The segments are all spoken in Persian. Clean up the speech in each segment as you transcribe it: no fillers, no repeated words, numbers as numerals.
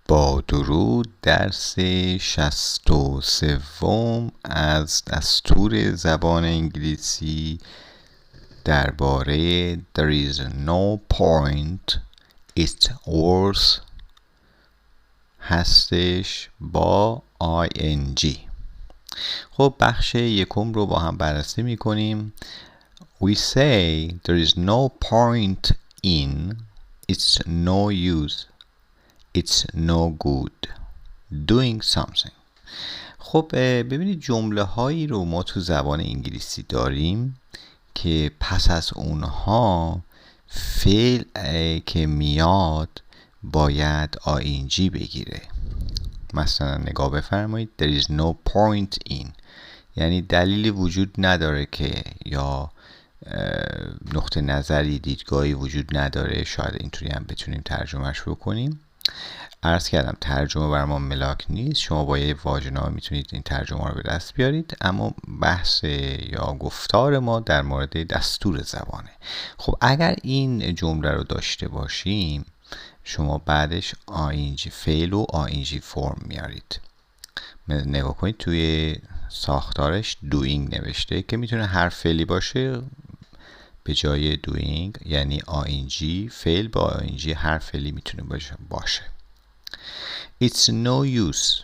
با درود درس 63 از دستور زبان انگلیسی درباره There is no point it's worth هستش با ing. خب بخش یکم رو با هم بررسی میکنیم. We say there is no point in it's no use It's no good doing something. خب ببینید جمله هایی رو ما تو زبان انگلیسی داریم که پس از اونها فعل که میاد باید ing بگیره. مثلا نگاه بفرمایید There is no point in، یعنی دلیلی وجود نداره که، یا نقطه نظری دیدگاهی وجود نداره، شاید اینطوری هم بتونیم ترجمهش بکنیم. عرض کردم ترجمه بر ما ملاک نیست، شما با یه واژه‌نامه میتونید این ترجمه رو به دست بیارید، اما بحث یا گفتار ما در مورد دستور زبانه. خب اگر این جمله رو داشته باشیم شما بعدش ing فعل و ing فرم میارید. نگاه کنید توی ساختارش doing نوشته که میتونه هر فعلی باشه به جای doing، یعنی ing فعل با ing هر فعلی میتونه باشه. It's no use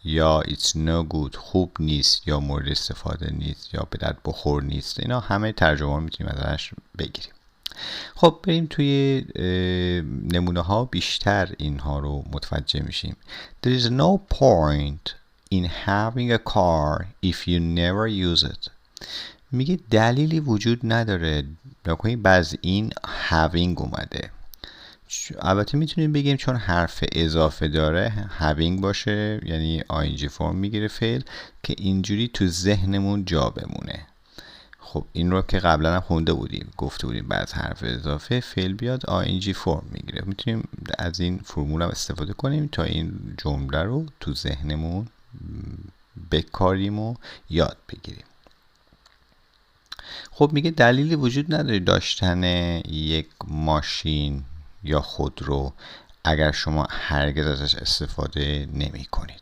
یا it's no good خوب نیست یا مورد استفاده نیست یا به درد بخور نیست، اینا همه ترجمه میتونیم ازش بگیریم. خب بریم توی نمونه ها بیشتر اینها رو متوجه میشیم. There is no point in having a car if you never use it. میگه دلیلی وجود نداره. نکنید بعض این having اومده، البته میتونیم بگیم چون حرف اضافه داره having باشه، یعنی ing فرم میگیره فعل که اینجوری تو ذهنمون جا بمونه. خب این رو که قبلا هم خونده بودیم، گفته بودیم بعد حرف اضافه فعل بیاد ing فرم میگیره. میتونیم از این فرمول هم استفاده کنیم تا این جمله رو تو ذهنمون بکاریم و یاد بگیریم. خب میگه دلیلی وجود نداره داشتن یک ماشین یا خودرو اگر شما هرگز ازش استفاده نمی کنید.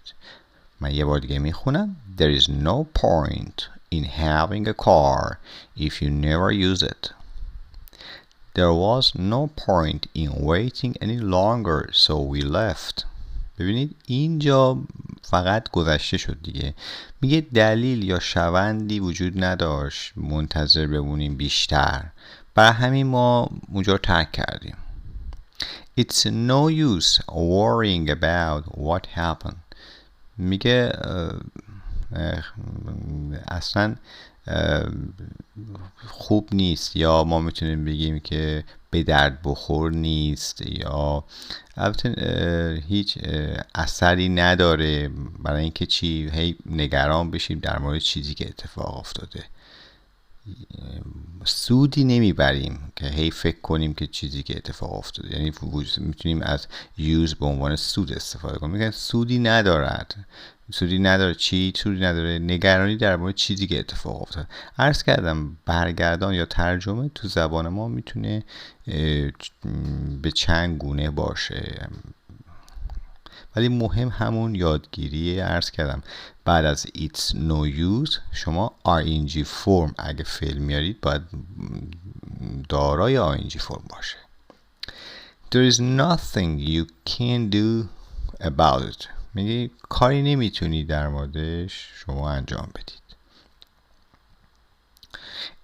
من یه بار دیگه میخونم There is no point in having a car if you never use it. There was no point in waiting any longer so we left. ببینید اینجا فقط گذشته شد دیگه. میگه دلیل یا شوندی وجود نداشت منتظر بمونیم بیشتر، برای همین ما اونجا رو ترک کردیم. It's no use worrying about what happened. میگه اصلا خوب نیست، یا ما میتونیم بگیم که به درد بخور نیست، یا البته هیچ اثری نداره برای اینکه چی هی نگران بشیم در مورد چیزی که اتفاق افتاده. سودی نمیبریم که هی فکر کنیم که چیزی که اتفاق افتاده، یعنی میتونیم از use به عنوان سود استفاده کنیم. میگن سودی ندارد. سودی نداره چی؟ سودی نداره نگرانی در مورد چیزی که اتفاق افتاد. عرض کردم برگردان یا ترجمه تو زبان ما میتونه به چند گونه باشه، ولی مهم همون یادگیریه. عرض کردم بعد از it's no use شما ing فرم اگه فعل میارید باید دارای ing فرم باشه. There is nothing you can do about it. میگه کاری نمیتونی در موردش شما انجام بدید.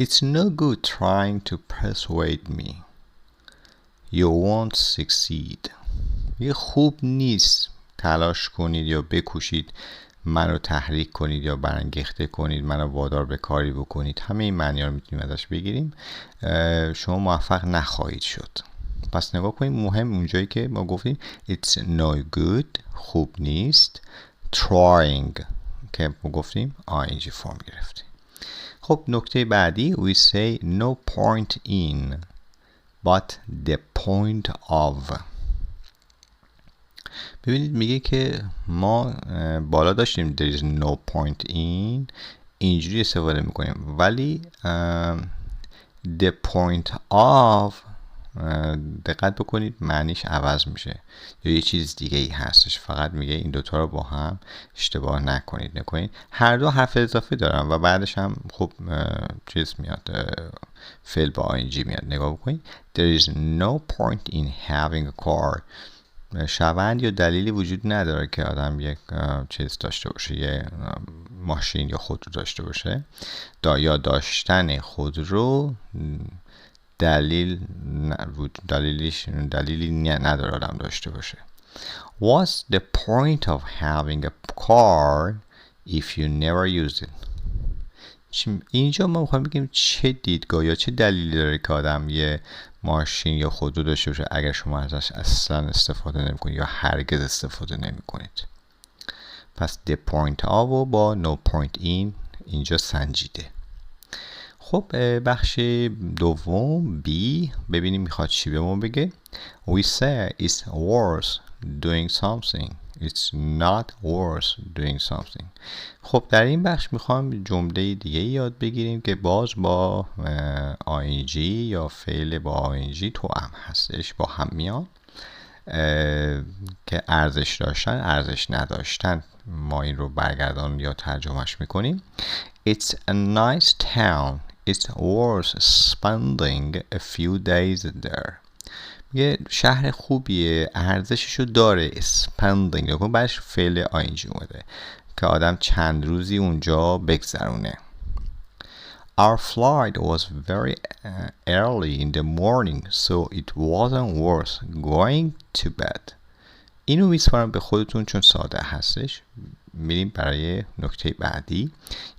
It's no good trying to persuade me. You won't succeed. میگه خوب نیست تلاش کنید یا بکوشید منو تحریک کنید یا برانگیخته کنید، منو وادار به کاری بکنید. همه این معنی ها رو میتونیم ازش بگیریم. شما موفق نخواهید شد. پس نگاه کنید مهم اونجایی که ما گفتیم it's no good خوب نیست، trying که ما گفتیم ing فرم گرفتیم. خب نکته بعدی we say no point in but the point of. ببینید میگه که ما بالا داشتیم there is no point in اینجوری استفاده میکنیم، ولی the point of دقت بکنید معنیش عوض میشه یا یه چیز دیگه ای هستش. فقط میگه این دوتا رو با هم اشتباه نکنید. هر دو حرف اضافه دارن و بعدش هم خب چیز میاد، فعل با ing میاد. نگاه بکنید. There is no point in having a car. شوند یا دلیلی وجود نداره که آدم یک چیز داشته باشه، یه ماشین یا خودرو داشته باشه. یا داشتن خودرو دلیلی نداره آدم داشته باشه. What's the point of having a car if you never use it؟ اینجا ما میخوایم بگیم چه دیدگاه یا چه دلیلی داره که آدم یه ماشین یا خودرو داشته باشه اگر شما ازش اصلا استفاده نمیکنید یا هرگز استفاده نمیکنید. پس the point of و با no point in اینجا سنجیده. خب بخش دوم B، ببینیم میخواد چی به ما بگه. We say it's worth doing something. It's not worth doing something. خب در این بخش میخوام جمله دیگه یاد بگیریم که باز با ing یا فعل با ing تو هم هستش، با هم میاد که ارزش داشتن ارزش نداشتن. ما این رو برگردان یا ترجمهش میکنیم. It's a nice town. It's worth spending a few days there. یه شهر خوبیه، ارزششو داره. spending نکن بعدش فعل ing اومده که آدم چند روزی اونجا بگذرونه. Our flight was very early in the morning so it wasn't worth going to bed. اینو میسپارم به خودتون چون ساده هستش. میریم برای نکته بعدی.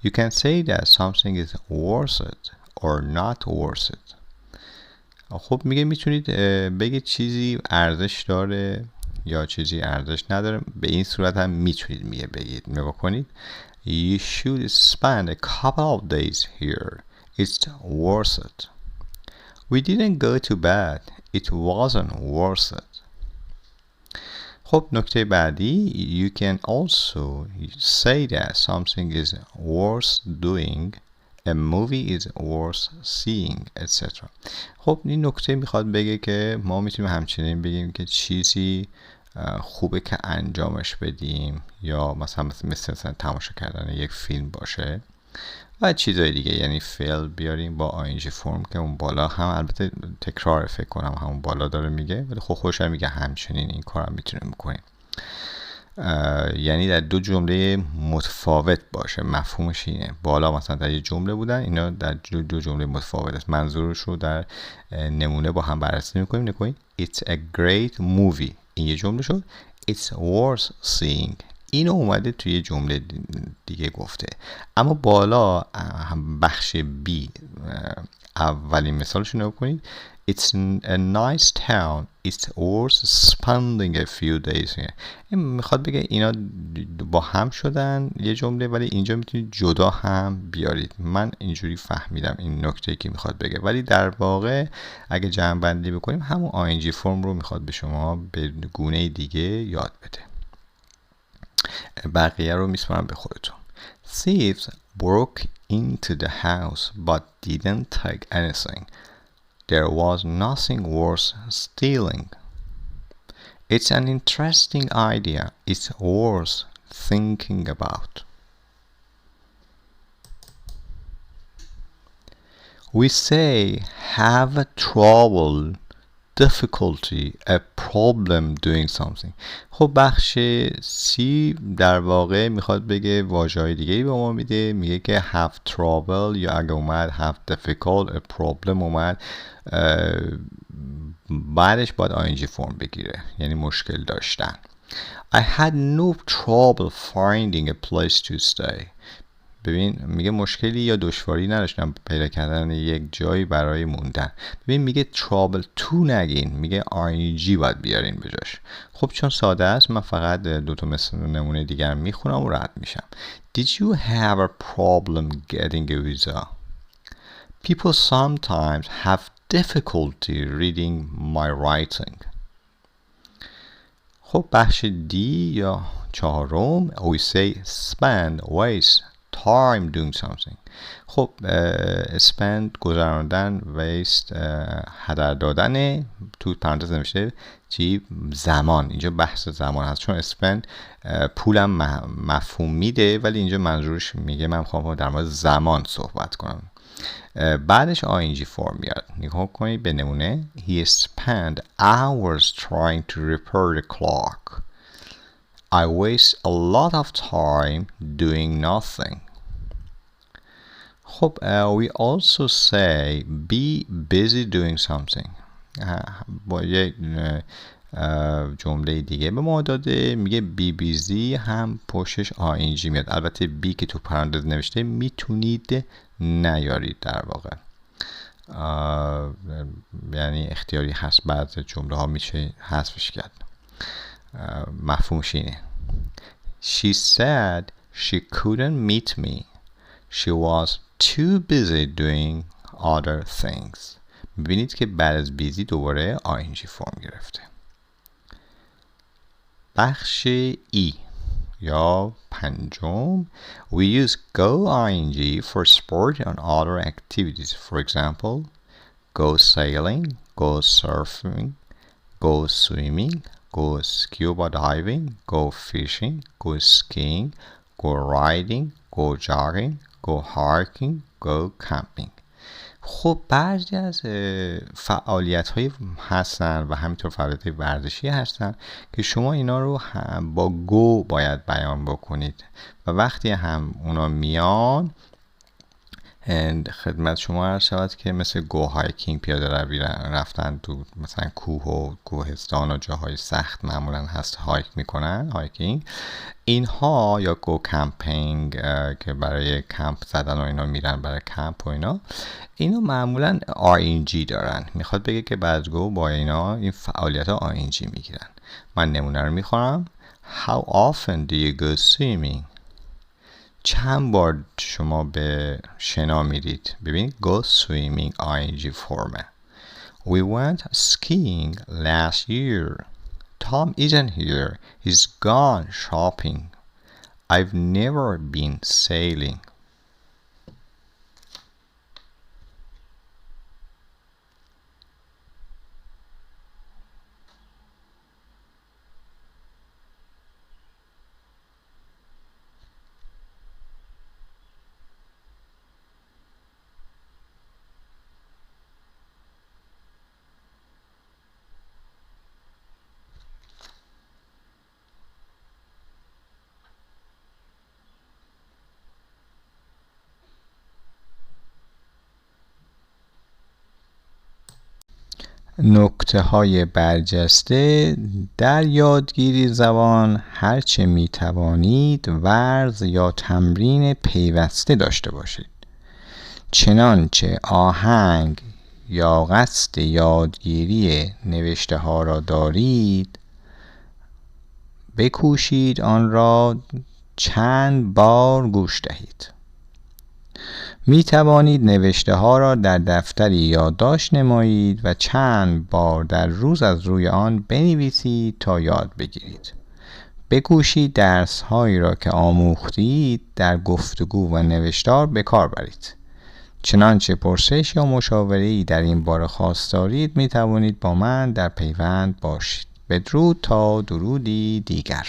You can say that something is worth it or not worth it. خب میگه میتونید بگید چیزی ارزش داره یا چیزی ارزش نداره. به این صورت هم میتونید میگه بگید. نگاه کنید. You should spend a couple of days here. It's worth it. We didn't go to bed. It wasn't worth it. خب نکته بعدی. You can also say that something is worth doing. A movie is worth seeing, etc. خب این نکته میخواد بگه که ما میتونیم همچنین بگیم که چیزی خوبه که انجامش بدیم یا مثلا تماشا کردن یک فیلم باشه و چیزای دیگه. یعنی فعل بیاریم با ing فرم که اون بالا هم البته تکرار فکر کنم همون بالا داره میگه، ولی خب خوشم میگه همچنین این کارم میتونیم بکنیم. یعنی در دو جمله متفاوت باشه. مفهومش اینه. بالا مثلا در یه جمله بودن، اینا در دو جمله متفاوت است. منظورش رو در نمونه با هم بررسی میکنیم. نکنید It's a great movie. این یه جمله شد. It's worth seeing. اینو اومده توی یه جمله دیگه گفته. اما بالا بخش B اولین مثالش رو نگاه کنید. It's a nice town. It's worth spending a few days here. این میخواد بگه اینا با هم شدن یه جمله، ولی اینجا میتونید جدا هم بیارید. من اینجوری فهمیدم این نکته که میخواد بگه، ولی در واقع اگه جمع بندی بکنیم همون ing فرم رو میخواد به شما به گونه دیگه یاد بده. بقیه رو میسپارم به خودتون. Thieves broke into the house but didn't take anything. There was nothing worth stealing. It's an interesting idea. It's worth thinking about. We say have trouble, difficulty, a problem doing something. خب بخش C در واقع میخواد بگه واژه‌های دیگه‌ای به ما میده. میگه که have trouble یا اگه اومد have difficult a problem اومد بعدش باید ing فرم بگیره، یعنی مشکل داشتن. I had no trouble finding a place to stay. ببین میگه مشکلی یا دشواری نداشتم پیدا کردن یک جایی برای موندن. ببین میگه trouble to نگین، میگه ing باید بیارین به جاش. خب چون ساده است من فقط دو تا مثل نمونه دیگر میخونم و رد میشم. Did you have a problem getting a visa? People sometimes have difficulty reading my writing. خب بخش D یا چهارم. We say spend, waste, time doing something. خب spend گذراندن، waste هدر دادن، تو پرانتز نمیشه چی؟ زمان. اینجا بحث زمان هست، چون spend پولم مفهوم میده، ولی اینجا منظورش میگه من خواهم در مورد زمان صحبت کنم. بعدش ing فرم میاد. نگاه کنید به نمونه. He spent hours trying to repair the clock. I waste a lot of time doing nothing. خب we also say be busy doing something. با یک جمله دیگه به ما داده، میگه be busy هم پشتش ing میاد. البته be که تو پرانتز نوشته میتونید نیارید در واقع، یعنی اختیاری هست، بعض جمله ها میشه حذفش کرد. مفهومش اینه. She said she couldn't meet me. She was too busy doing other things. میبینید که بعد از بیزی دوباره ing فرم گرفته. بخش ای یا پنجم. We use go ing for sport and other activities. For example, go sailing, go surfing, go swimming, go scuba diving, go fishing, go skiing, go riding, go jogging, go hiking, go camping. خب بعضی از فعالیت های هستن و همینطور فعالیت های ورزشی هستن که شما اینا رو با گو باید بیان بکنید و وقتی هم اونا میان خدمت شما عرض شود که مثل گو هایکینگ، پیاده روی رفتن تو مثلا کوه و کوهستان و جاهای سخت معمولا هست هایک میکنن، هایکینگ اینها، یا گو کمپینگ که برای کمپ زدن و اینا میرن برای کمپ و اینا معمولا ing دارن. میخواد بگه که بعد گو با اینا این فعالیت ها ing میگیرن. من نمونه رو میخورم. How often do you go swimming? چند بار شما به شنا میرید؟ ببینید go swimming ing فرمه. We went skiing last year. Tom isn't here. He's gone shopping. I've never been sailing. نکته های برجسته در یادگیری زبان: هرچه می توانید ورز یا تمرین پیوسته داشته باشید. چنانچه آهنگ یا قصد یادگیری نوشته ها را دارید، بکوشید آن را چند بار گوش دهید. می توانید نوشته ها را در دفتری یادداشت نمایید و چند بار در روز از روی آن بنویسید تا یاد بگیرید. بکوشید درس هایی را که آموختید در گفتگو و نوشتار به کار برید. چنانچه پرسش یا مشاوره‌ای در این باره خواست دارید، می توانید با من در پیوند باشید. بدرود تا درودی دیگر.